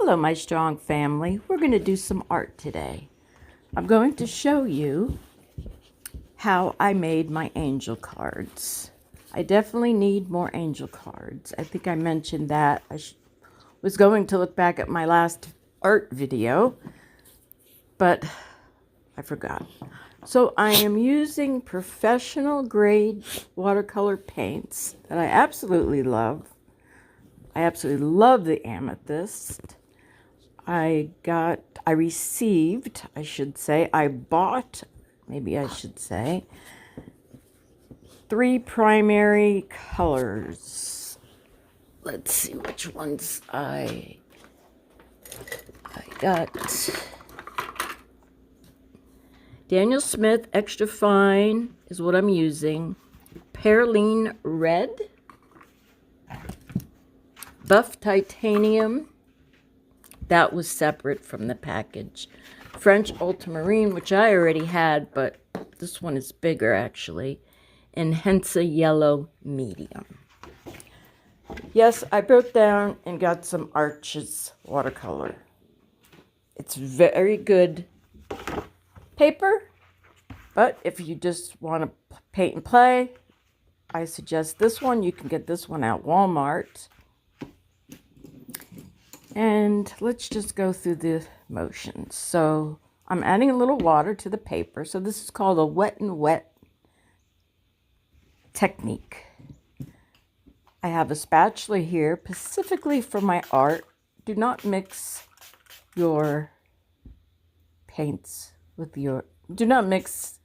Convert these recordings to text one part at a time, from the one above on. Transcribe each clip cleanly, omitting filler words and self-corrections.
Hello, my strong family. We're going to do some art today. I'm going to show you how I made my angel cards. I definitely need more angel cards. I think I mentioned that. I was going to look back at my last art video, but I forgot. So I am using professional grade watercolor paints that I absolutely love. I absolutely love the amethyst. I bought, maybe I should say, 3 primary colors. Let's see which ones I got. Daniel Smith Extra Fine is what I'm using. Perylene Red. Buff Titanium. That was separate from the package. French Ultramarine, which I already had, but this one is bigger actually. And Hensa Yellow Medium. Yes, I broke down and got some Arches watercolor. It's very good paper, but if you just want to paint and play, I suggest this one. You can get this one at Walmart. And let's just go through the motions. So I'm adding a little water to the paper. So this is called a wet and wet technique. I have a spatula here specifically for my art. Do not mix your paints with do not mix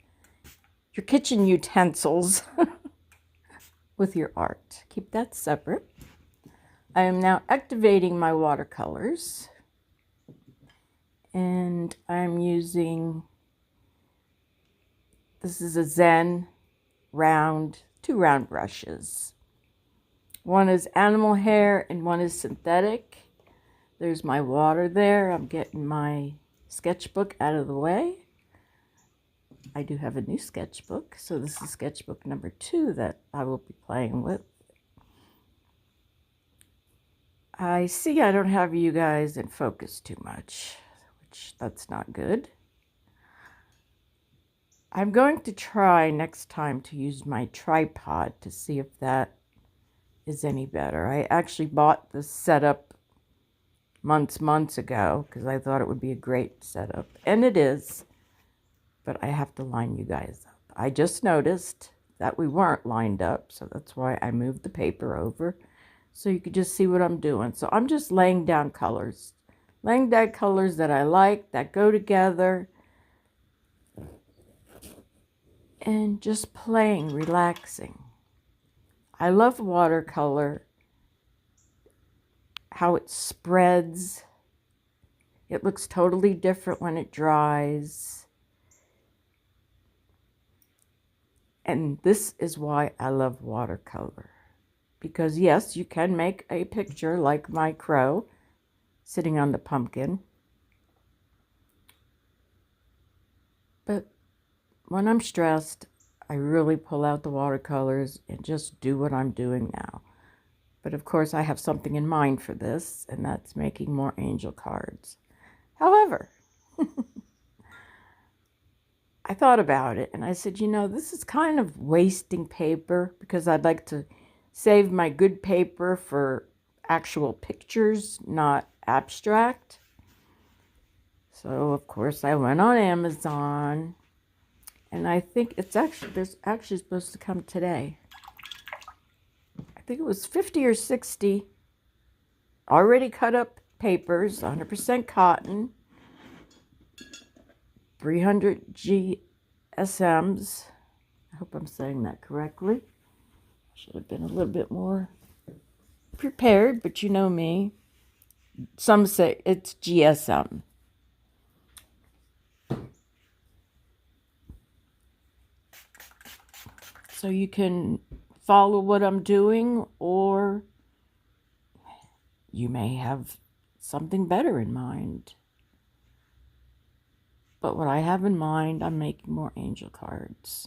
your kitchen utensils with your art. Keep that separate. I am now activating my watercolors, and I'm using, this is a Zen two round brushes. One is animal hair and one is synthetic. There's my water there. I'm getting my sketchbook out of the way. I do have a new sketchbook, so this is sketchbook number 2 that I will be playing with. I see I don't have you guys in focus too much, which that's not good. I'm going to try next time to use my tripod to see if that is any better. I actually bought this setup months ago because I thought it would be a great setup, and it is, but I have to line you guys up. I just noticed that we weren't lined up, so that's why I moved the paper over. So you could just see what I'm doing. So I'm just laying down colors. Laying down colors that I like, that go together. And just playing, relaxing. I love watercolor. How it spreads. It looks totally different when it dries. And this is why I love watercolor. Because yes, you can make a picture like my crow sitting on the pumpkin. But when I'm stressed, I really pull out the watercolors and just do what I'm doing now. But of course, I have something in mind for this, and that's making more angel cards. However, I thought about it, and I said, you know, this is kind of wasting paper because I'd like to save my good paper for actual pictures, not abstract. So, of course, I went on Amazon, and I think there's actually supposed to come today. I think it was 50 or 60 already cut up papers, 100% cotton, 300 GSMs. I hope I'm saying that correctly. Should have been a little bit more prepared, but you know me. Some say it's GSM. So you can follow what I'm doing, or you may have something better in mind. But what I have in mind, I'm making more angel cards.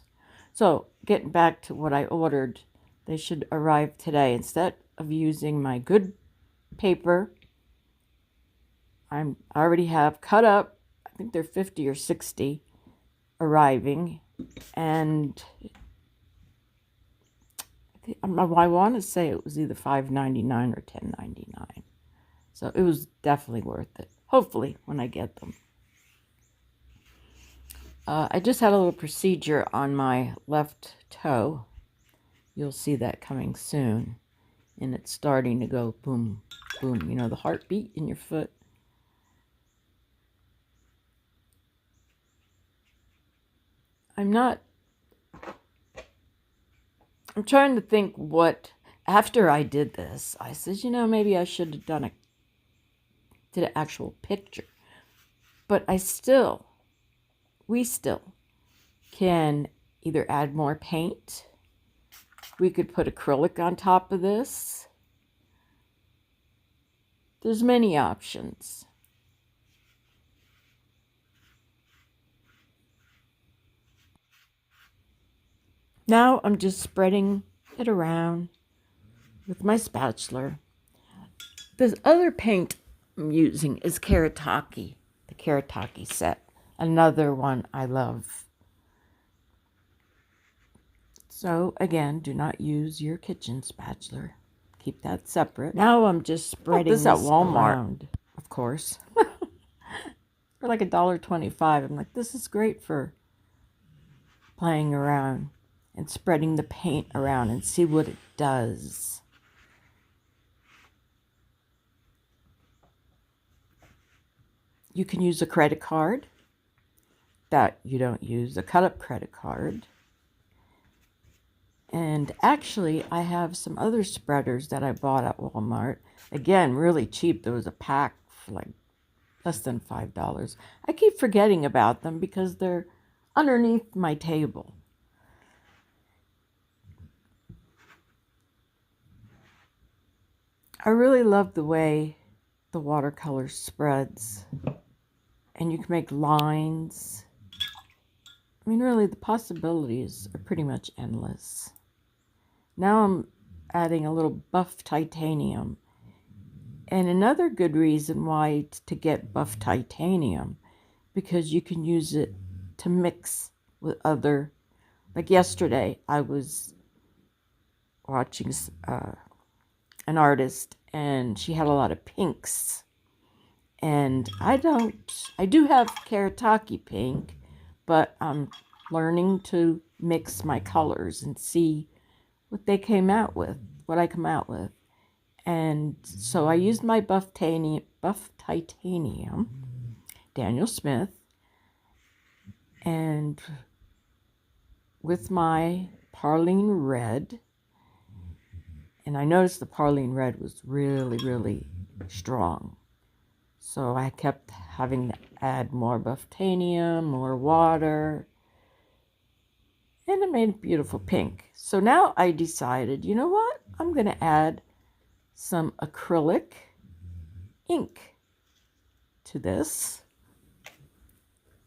So getting back to what I ordered, they should arrive today. Instead of using my good paper I already have cut up, I think they're 50 or 60 arriving, and I want to say it was either $5.99 or $10.99. So it was definitely worth it, hopefully, when I get them. I just had a little procedure on my left toe. You'll see that coming soon. And it's starting to go boom, boom. You know, the heartbeat in your foot. I'm trying to think what, after I did this, I said, you know, maybe I should have did an actual picture. But we still can either add more paint. We could put acrylic on top of this. There's many options. Now I'm just spreading it around with my spatula. This other paint I'm using is KURETAKE, the KURETAKE set. Another one I love. So again, do not use your kitchen spatula. Keep that separate. Now I'm just spreading this at Walmart, around, of course. For like $1.25. I'm like, this is great for playing around and spreading the paint around and see what it does. You can use a credit card that you don't use, a cut-up credit card. And actually, I have some other spreaders that I bought at Walmart. Again, really cheap. There was a pack for like less than $5. I keep forgetting about them because they're underneath my table. I really love the way the watercolor spreads. And you can make lines. I mean, really, the possibilities are pretty much endless. Now I'm adding a little buff titanium. And another good reason why to get buff titanium, because you can use it to mix with other, like yesterday I was watching an artist and she had a lot of pinks. And I do have KURETAKE pink, but I'm learning to mix my colors and see what they came out with, what I come out with. And so I used my buff titanium, Daniel Smith, and with my Parlene red. And I noticed the Parlene red was really, really strong. So I kept having to add more buff titanium, more water, and it made a beautiful pink. So now I decided, you know what? I'm going to add some acrylic ink to this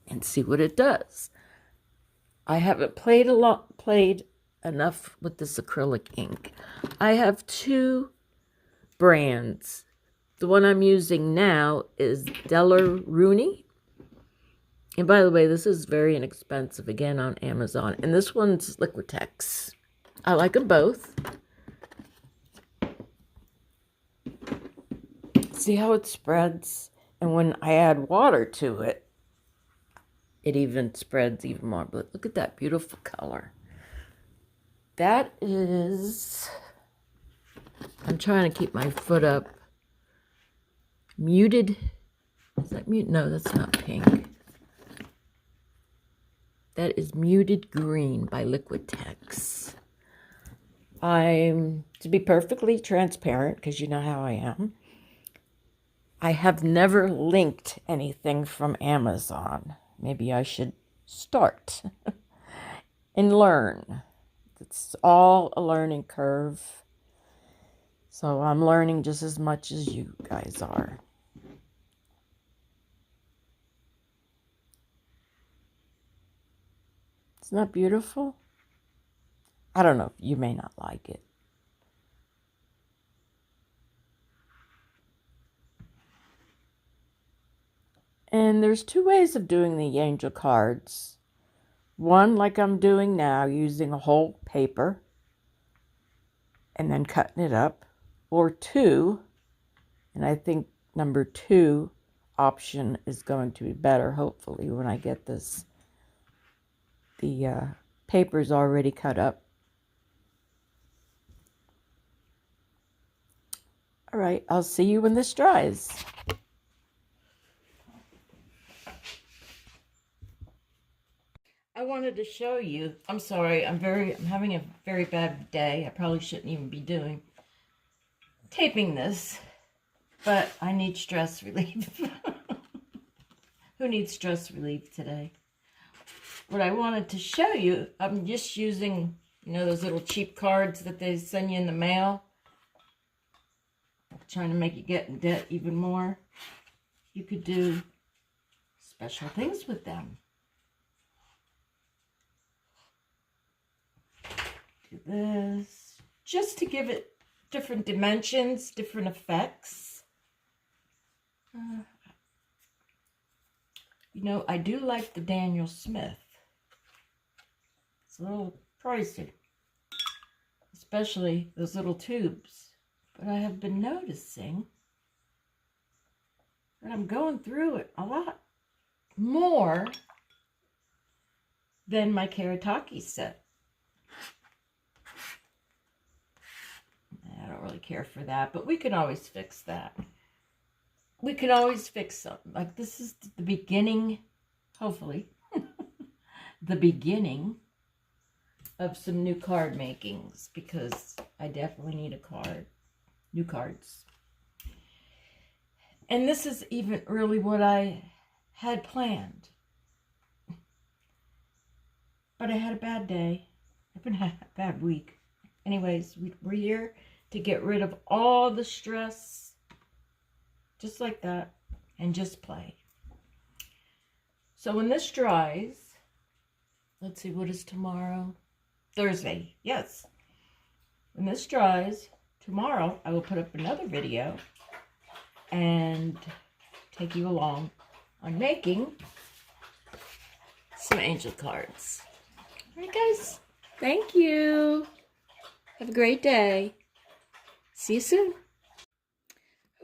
and see what it does. I haven't played enough with this acrylic ink. I have two brands. The one I'm using now is ROWNEY. And by the way, this is very inexpensive, again, on Amazon. And this one's Liqutex. I like them both. See how it spreads? And when I add water to it, it even spreads even more. But look at that beautiful color. That is... I'm trying to keep my foot up. Muted. Is that mute? No, that's not pink. That is Muted Green by Liqutex. To be perfectly transparent, because you know how I am, I have never linked anything from Amazon. Maybe I should start and learn. It's all a learning curve. So I'm learning just as much as you guys are. Isn't that beautiful? I don't know. You may not like it. And there's two ways of doing the angel cards. One, like I'm doing now, using a whole paper and then cutting it up. Or two, and I think number 2 option is going to be better, hopefully, when I get this. The paper's already cut up. All right, I'll see you when this dries. I wanted to show you, I'm sorry, I'm having a very bad day. I probably shouldn't even be taping this, but I need stress relief. Who needs stress relief today? What I wanted to show you, I'm just using, those little cheap cards that they send you in the mail. Trying to make you get in debt even more. You could do special things with them. Do this, just to give it different dimensions, different effects. I do like the Daniel Smith. It's a little pricey, especially those little tubes. But I have been noticing that I'm going through it a lot more than my KURETAKE set. I don't really care for that, but we can always fix that. We can always fix something. Like this is the beginning, hopefully, the beginning of some new card makings, because I definitely need a card. New cards. And this is even really what I had planned. But I had a bad day. I've been had a bad week. Anyways, we're here to get rid of all the stress. Just like that. And just play. So when this dries, let's see, what is tomorrow? Thursday. Yes. When this dries, tomorrow, I will put up another video and take you along on making some angel cards. All right, guys. Thank you. Have a great day. See you soon.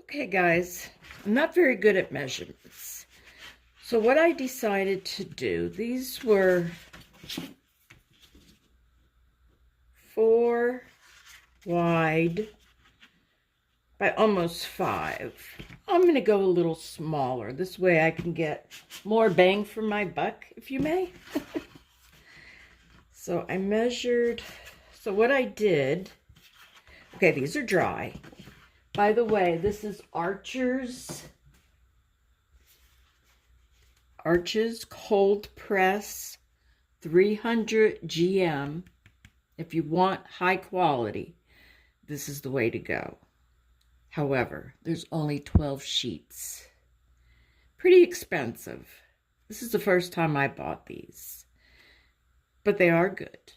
Okay, guys. I'm not very good at measurements. So what I decided to do, these were 4 wide by almost 5. I'm going to go a little smaller. This way I can get more bang for my buck, if you may. So I measured. So what I did, okay, these are dry. By the way, this is Arches Cold Press 300 GM. If you want high quality, this is the way to go. However, there's only 12 sheets. Pretty expensive. This is the first time I bought these. But they are good.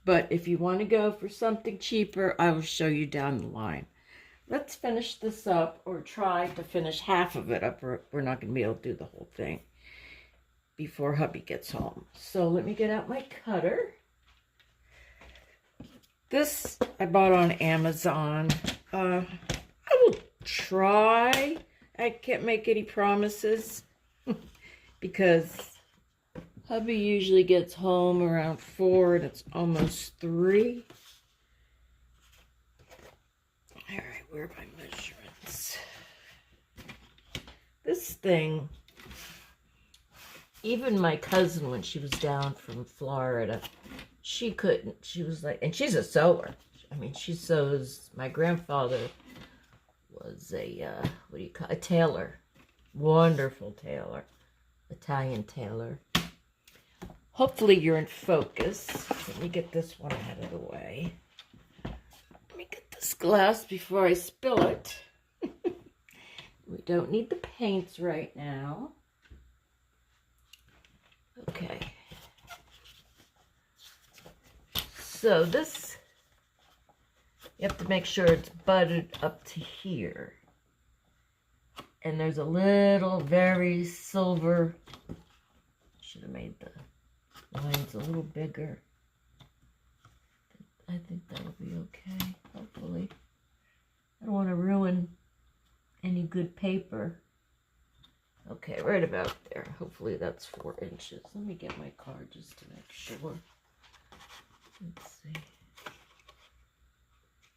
But if you want to go for something cheaper, I will show you down the line. Let's finish this up, or try to finish half of it up. We're not going to be able to do the whole thing before hubby gets home. So let me get out my cutter. This I bought on Amazon. I will try. I can't make any promises because hubby usually gets home around 4 and it's almost 3. All right, where are my measurements? This thing, even my cousin, when she was down from Florida, she couldn't. She was like, and she's a sewer. I mean, she sews. My grandfather was a, what do you call it? A tailor. Wonderful tailor. Italian tailor. Hopefully you're in focus. Let me get this one out of the way. Let me get this glass before I spill it. We don't need the paints right now. Okay. So this, you have to make sure it's butted up to here. And there's a little, very silver. Should have made the lines a little bigger. I think that'll be okay, hopefully. I don't want to ruin any good paper. Okay, right about there. Hopefully that's 4 inches. Let me get my card just to make sure. Let's see.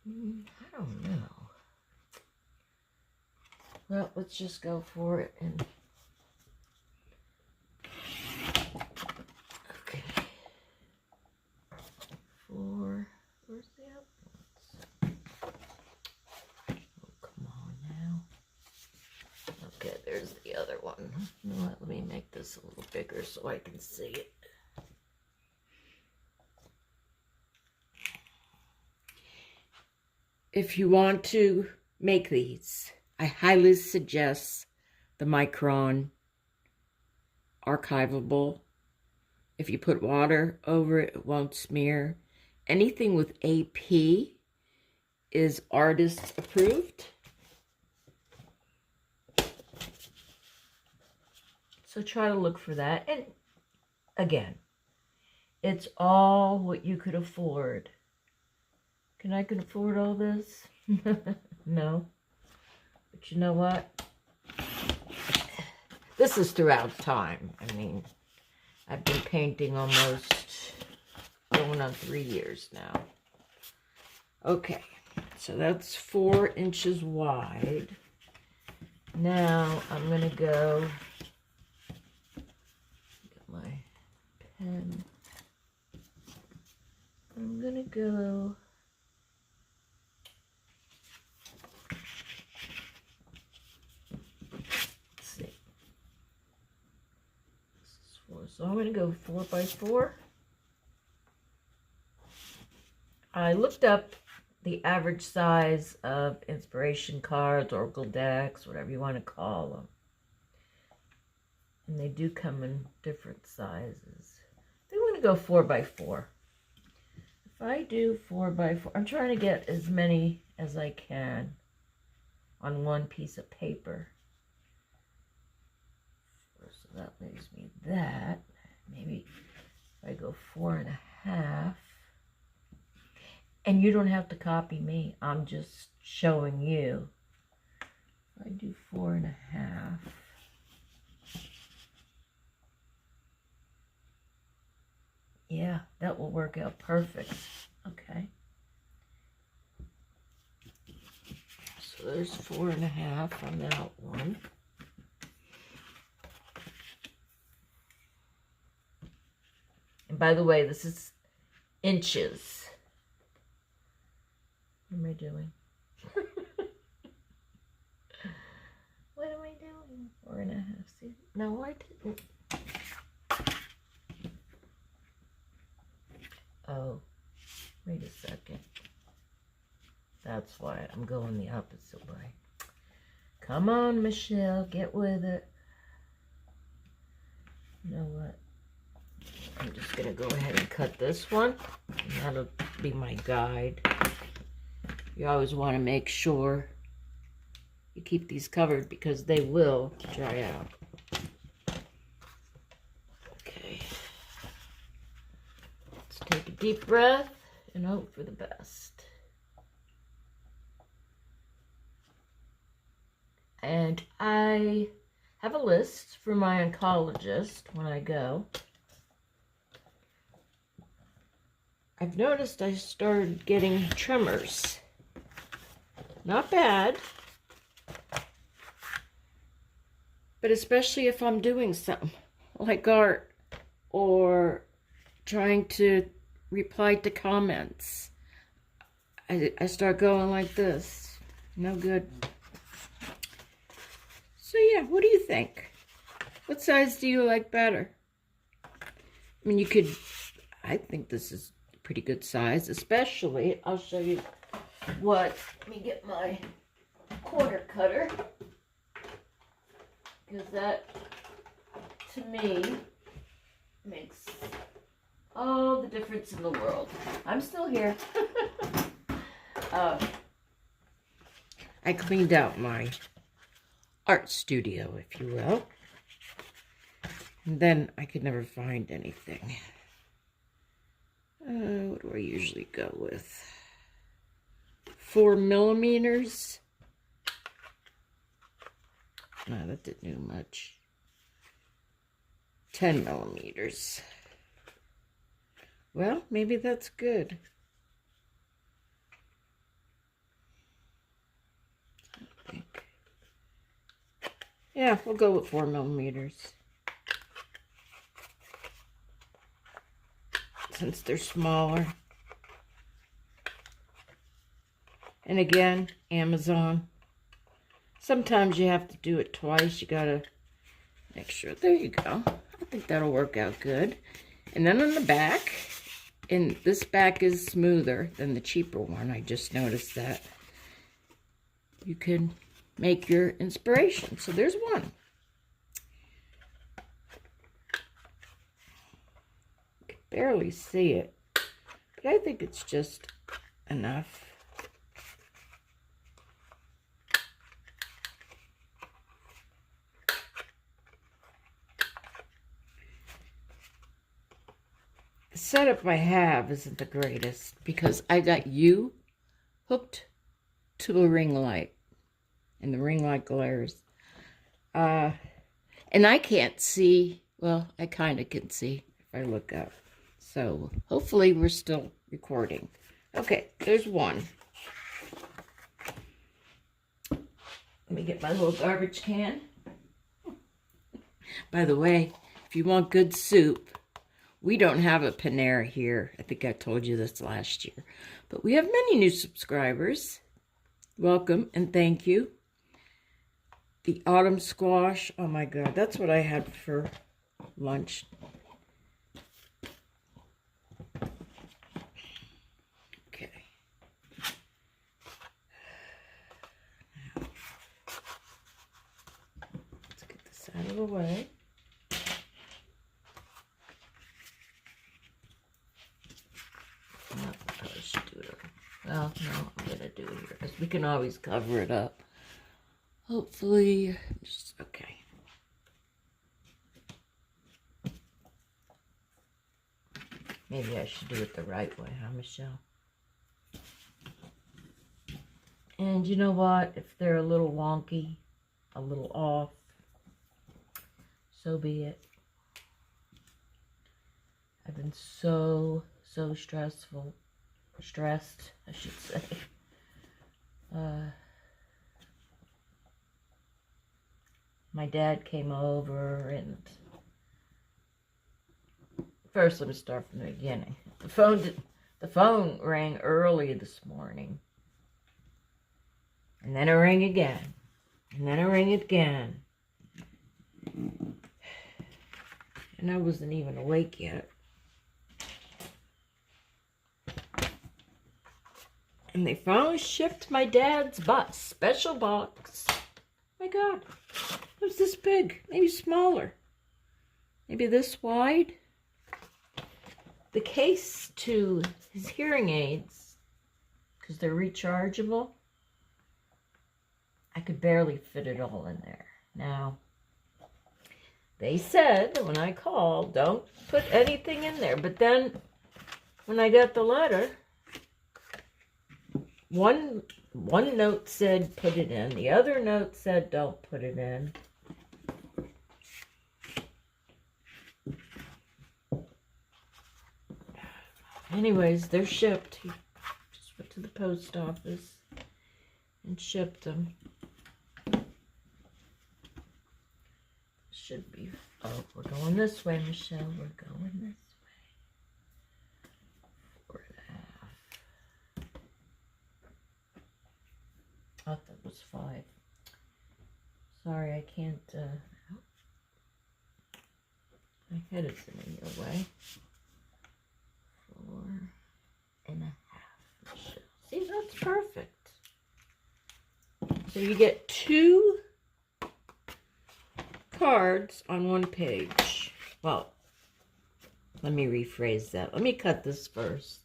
I don't know. Well, let's just go for it. And okay. 4. Where's the other ones? Oh, come on now. Okay, there's the other one. You know what? Let me make this a little bigger so I can see it. If you want to make these, I highly suggest the Micron archivable. If you put water over it, it won't smear. Anything with AP is artist approved. So try to look for that. And again, it's all what you could afford. Can I afford all this? No. But you know what? This is throughout time. I mean, I've been painting almost going on 3 years now. Okay, so that's 4 inches wide. Now I'm going to go get my pen. I'm going to go so I'm going to go 4 by 4. I looked up the average size of inspiration cards, Oracle decks, whatever you want to call them. And they do come in different sizes. I think I'm going to go 4 by 4. If I do 4 by 4, I'm trying to get as many as I can on one piece of paper. So that leaves me that. Maybe if I go 4.5. And you don't have to copy me. I'm just showing you. If I do 4.5. Yeah, that will work out perfect. Okay. So there's 4.5 on that one. And by the way, this is inches. What am I doing? What am I doing? 4.5. See? No, I didn't. Oh, wait a second. That's why I'm going the opposite way. Come on, Michelle, get with it. You know what? I'm just going to go ahead and cut this one. And that'll be my guide. You always want to make sure you keep these covered because they will dry out. Okay. Let's take a deep breath and hope for the best. And I have a list for my oncologist when I go. I've noticed I started getting tremors. Not bad. But especially if I'm doing something like art or trying to reply to comments. I start going like this. No good. So yeah, what do you think? What size do you like better? I mean, you could, I think this is a pretty good size, especially, I'll show you what, let me get my quarter cutter, because that, to me, makes all the difference in the world. I'm still here. I cleaned out my art studio, if you will. And then I could never find anything. What do I usually go with? 4 millimeters. No, that didn't do much. 10 millimeters. Well, maybe that's good. I think. Yeah, we'll go with 4 millimeters. Since they're smaller. And again, Amazon. Sometimes you have to do it twice. You gotta make sure. There you go. I think that'll work out good. And then on the back, and this back is smoother than the cheaper one. I just noticed that. You can make your inspiration. So there's one. You can barely see it, but I think it's just enough. The setup I have isn't the greatest because I got you hooked to a ring light, and the ring light glares. And I can't see. Well, I kind of can see if I look up. So hopefully we're still recording. Okay, there's one. Let me get my little garbage can. By the way, if you want good soup, we don't have a Panera here. I think I told you this last year. But we have many new subscribers. Welcome and thank you. The autumn squash. Oh my God, that's what I had for lunch. Okay. Now, let's get this out of the way. I should do it. Well, no, I'm going to do it here because we can always cover it up. Hopefully, just okay. Maybe I should do it the right way, huh, Michelle? And you know what? If they're a little wonky, a little off, so be it. I've been so stressed, I should say. My dad came over, and first let me start from the beginning. The phone rang early this morning, and then it rang again, and then it rang again, and I wasn't even awake yet. And they finally shipped my dad's box, special box. Oh my God, it was this big, maybe smaller, maybe this wide. The case to his hearing aids, because they're rechargeable, I could barely fit it all in there. Now, they said when I called, don't put anything in there. But then when I got the letter, one note said put it in. The other note said don't put it in. Anyways, they're shipped. He just went to the post office and shipped them. Should be. Oh, we're going this way, Michelle. We're going this way. 4.5. I thought that was 5. Sorry, I can't. My head is in your way. 4.5, Michelle. See, that's perfect. So you get 2 cards on 1 page. Well, let me rephrase that. Let me cut this first.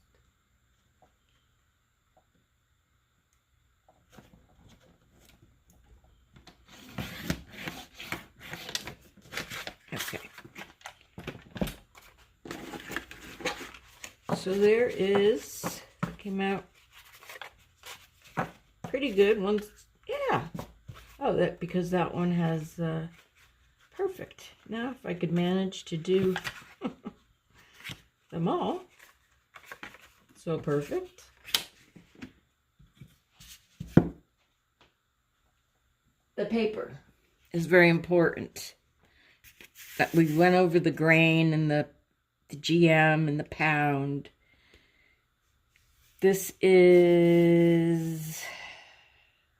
So there is, came out pretty good. One's, yeah. Oh, that because that one has, perfect. Now, if I could manage to do them all. So perfect. The paper is very important. That we went over the grain and the GM and the pound. This is,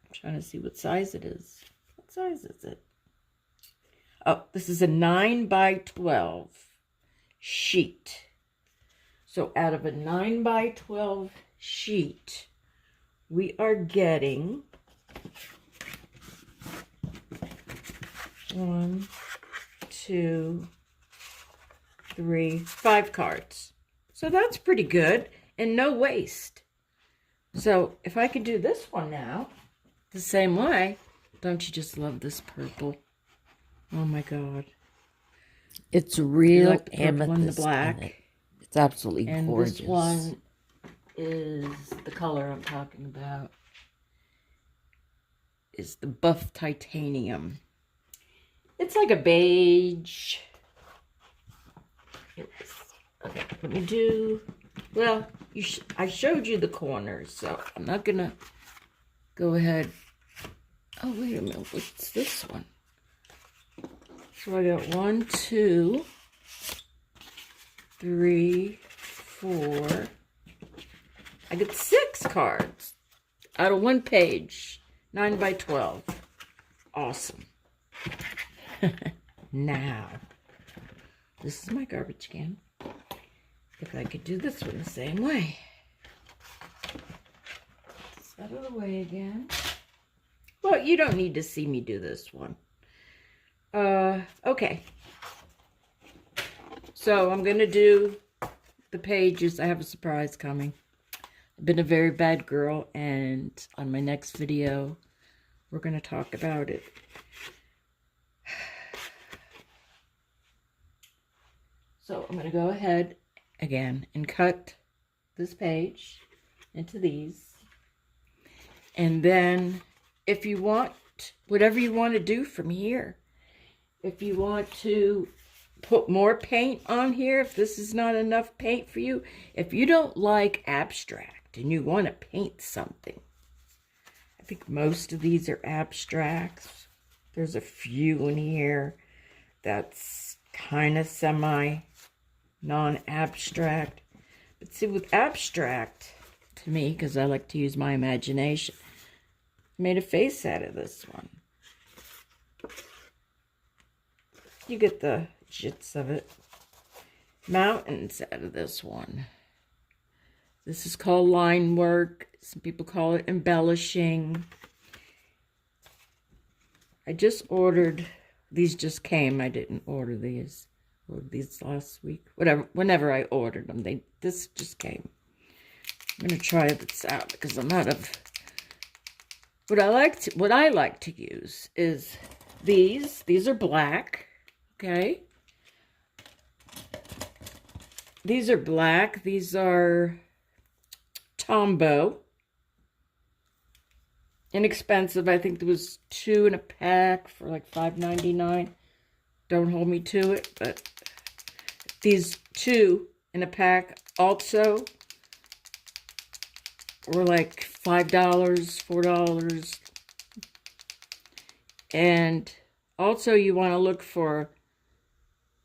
I'm trying to see what size it is. What size is it? Oh, this is a 9 by 12 sheet. So out of a 9 by 12 sheet, we are getting 1, 2, 3, 5 cards. So that's pretty good and no waste. So if I could do this one now, the same way, don't you just love this purple? Oh my God. It's real like the amethyst and the black. It's absolutely gorgeous. This one is the color I'm talking about. Is the buff titanium. It's like a beige. Okay, let me do, well, I showed you the corners, so I'm not gonna go ahead. Oh, wait a minute, what's this one? So I got 1, 2, 3, 4. I got 6 cards out of 1 page, 9 by 12. Awesome. Now, this is my garbage can. If I could do this one the same way. Set it away again. Well, you don't need to see me do this one. Okay. So I'm going to do the pages. I have a surprise coming. I've been a very bad girl, and on my next video, we're going to talk about it. So I'm going to go ahead again and cut this page into these. And then if you want, whatever you want to do from here, if you want to put more paint on here, if this is not enough paint for you, if you don't like abstract and you want to paint something, I think most of these are abstracts. There's a few in here that's kind of semi non-abstract. But see, with abstract, to me, because I like to use my imagination, I made a face out of this one. You get the gist of it. Mountains out of this one. This is called line work. Some people call it embellishing. I just ordered, these just came. I didn't order these. I ordered these last week. Whenever I ordered them, this just came. I'm gonna try this out because I'm out of. What I like to use is these. These are black. Okay. These are black. These are Tombow. Inexpensive. I think there was 2 in a pack for like $5.99. Don't hold me to it, but these 2 in a pack also were like $5, $4. And also you want to look for,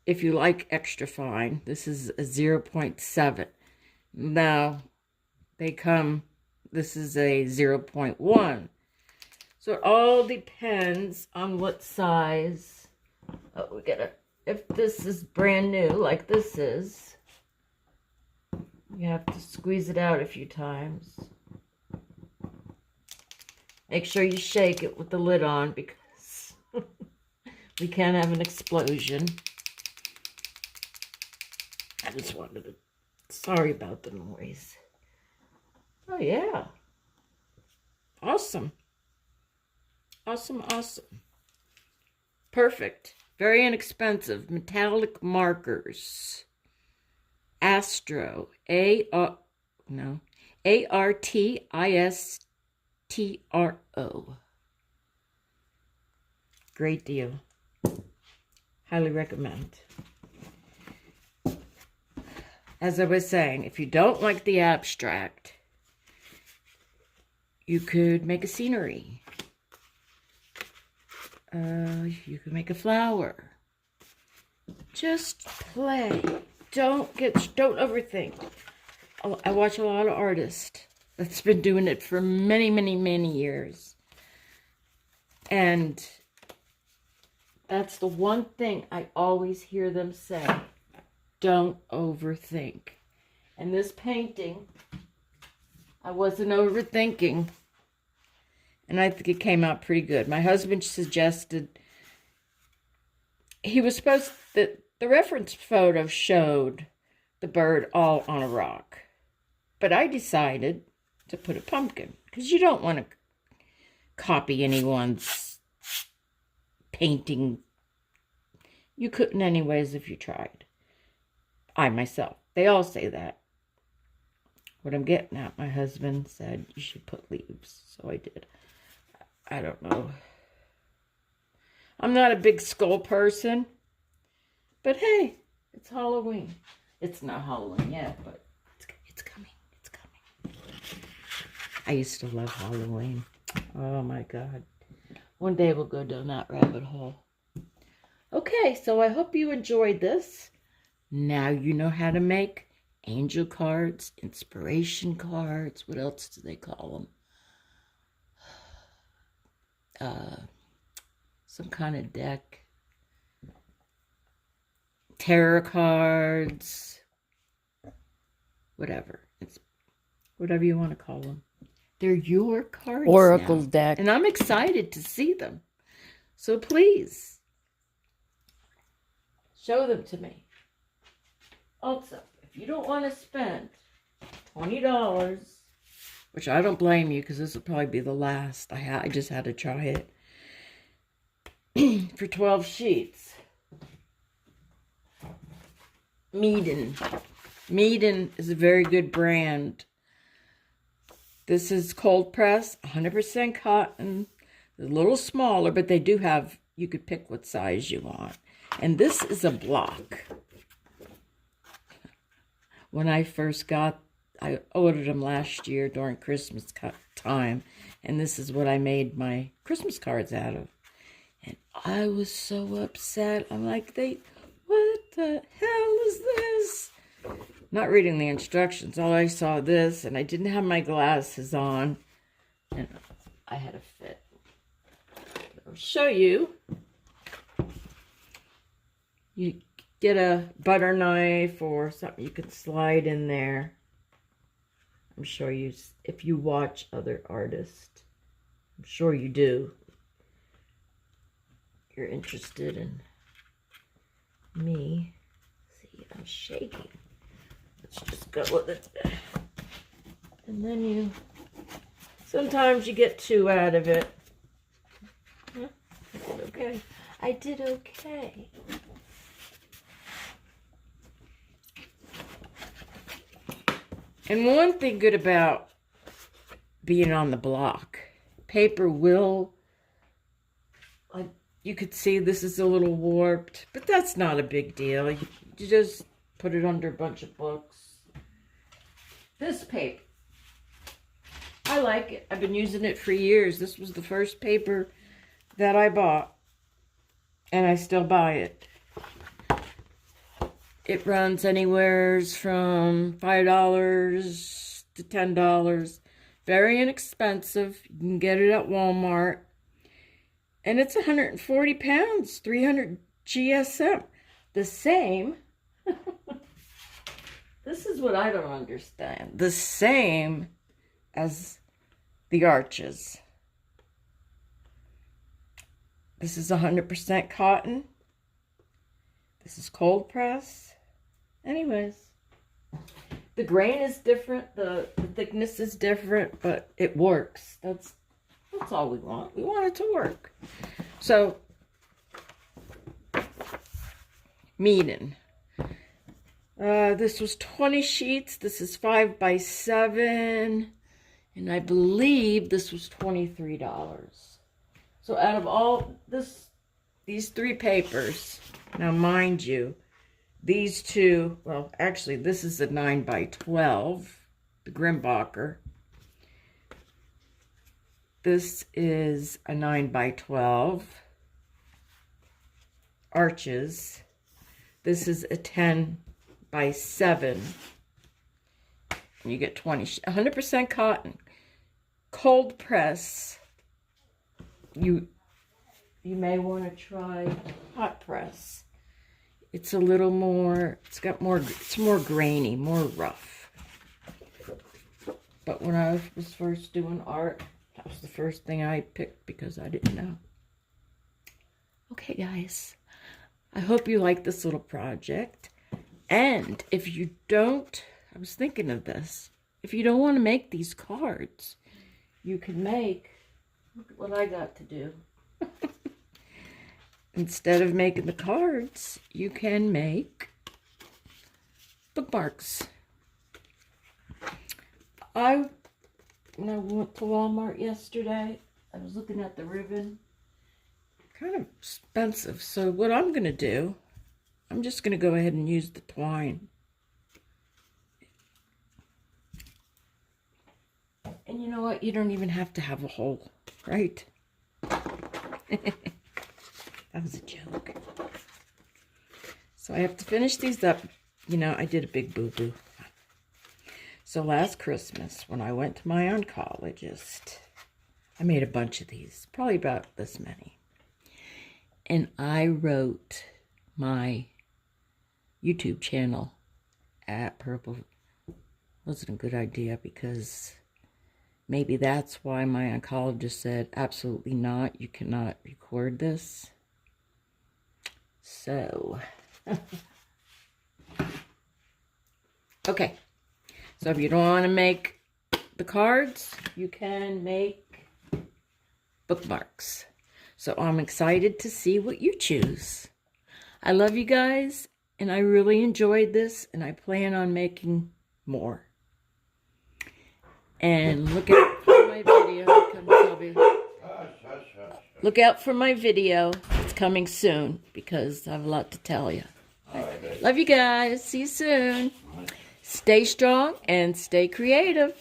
if you like extra fine, this is a 0.7. Now, they come, this is a 0.1. So it all depends on what size. Oh, we gotta, if this is brand new, like this is, you have to squeeze it out a few times. Make sure you shake it with the lid on because we can't have an explosion. I just wanted to, sorry about the noise. Oh yeah. Awesome. Awesome, awesome. Perfect. Very inexpensive. Metallic markers. Astro, ARTISTRO. Great deal. Highly recommend. As I was saying, if you don't like the abstract, you could make a scenery. You could make a flower. Just play. Don't overthink. Oh, I watch a lot of artists that's been doing it for many, many, many years. And that's the one thing I always hear them say. Don't overthink. And this painting, I wasn't overthinking. And I think it came out pretty good. My husband suggested, he was supposed that the reference photo showed the bird all on a rock. But I decided to put a pumpkin, because you don't want to copy anyone's painting. You couldn't anyways if you tried. I myself. They all say that. What I'm getting at, my husband said you should put leaves. So I did. I don't know. I'm not a big skull person. But hey, it's Halloween. It's not Halloween yet, but it's coming. It's coming. I used to love Halloween. Oh my God. One day we'll go down that rabbit hole. Okay, so I hope you enjoyed this. Now you know how to make angel cards, inspiration cards. What else do they call them? Some kind of deck. Tarot cards. Whatever. It's whatever you want to call them. They're your cards Oracle now. deck. And I'm excited to see them. So please, show them to me. Also, if you don't want to spend $20, which I don't blame you because this will probably be the last. I just had to try it. For 12 sheets. Meeden. Meeden is a very good brand. This is cold press, 100% cotton. They're a little smaller, but they do have, you could pick what size you want. And this is a block. When I first got, I ordered them last year during Christmas time. And this is what I made my Christmas cards out of. And I was so upset. I'm like, what the hell is this? Not reading the instructions. All I saw this, and I didn't have my glasses on. And I had a fit. I'll show you. You get a butter knife or something you can slide in there. I'm sure you, if you watch other artists, I'm sure you do. You're interested in me. See, I'm shaking. Let's just go with it. And then sometimes you get two out of it. Huh? I did okay. I did okay. And one thing good about being on the block, paper will, like you could see this is a little warped, but that's not a big deal. You just put it under a bunch of books. This paper, I like it. I've been using it for years. This was the first paper that I bought, and I still buy it. It runs anywhere from $5 to $10. Very inexpensive. You can get it at Walmart. And it's 140 pounds, 300 GSM. The same. This is what I don't understand. The same as the arches. This is 100% cotton. This is cold press. Anyways, the grain is different, the thickness is different, but it works. That's all we want. We want it to work. So, Meeden. This was 20 sheets. This is 5 by 7. And I believe this was $23. So out of all these 3 papers, now mind you, these 2, well, actually, this is a 9 by 12, the Grumbacher. This is a 9 by 12, Arches. This is a 10 by 7. And you get 100% cotton. Cold press. You may want to try hot press. It's a little more, it's more grainy, more rough. But when I was first doing art, that was the first thing I picked because I didn't know. Okay, guys. I hope you like this little project. And if you don't, I was thinking of this. If you don't want to make these cards, you can make, look at what I got to do. Instead of making the cards, you can make bookmarks. When I went to Walmart yesterday, I was looking at the ribbon. Kind of expensive. So what I'm going to do, I'm just going to go ahead and use the twine. And you know what? You don't even have to have a hole, right? That was a joke. So I have to finish these up. You know, I did a big boo-boo. So last Christmas, when I went to my oncologist, I made a bunch of these, probably about this many. And I wrote my YouTube channel at purple. Wasn't a good idea because maybe that's why my oncologist said, absolutely not, you cannot record this. So, okay. So if you don't want to make the cards, you can make bookmarks. So I'm excited to see what you choose. I love you guys, and I really enjoyed this, and I plan on making more. And look out for my video. Look out for my video. It's coming soon because I have a lot to tell you. Love you guys. See you soon. Stay strong and stay creative.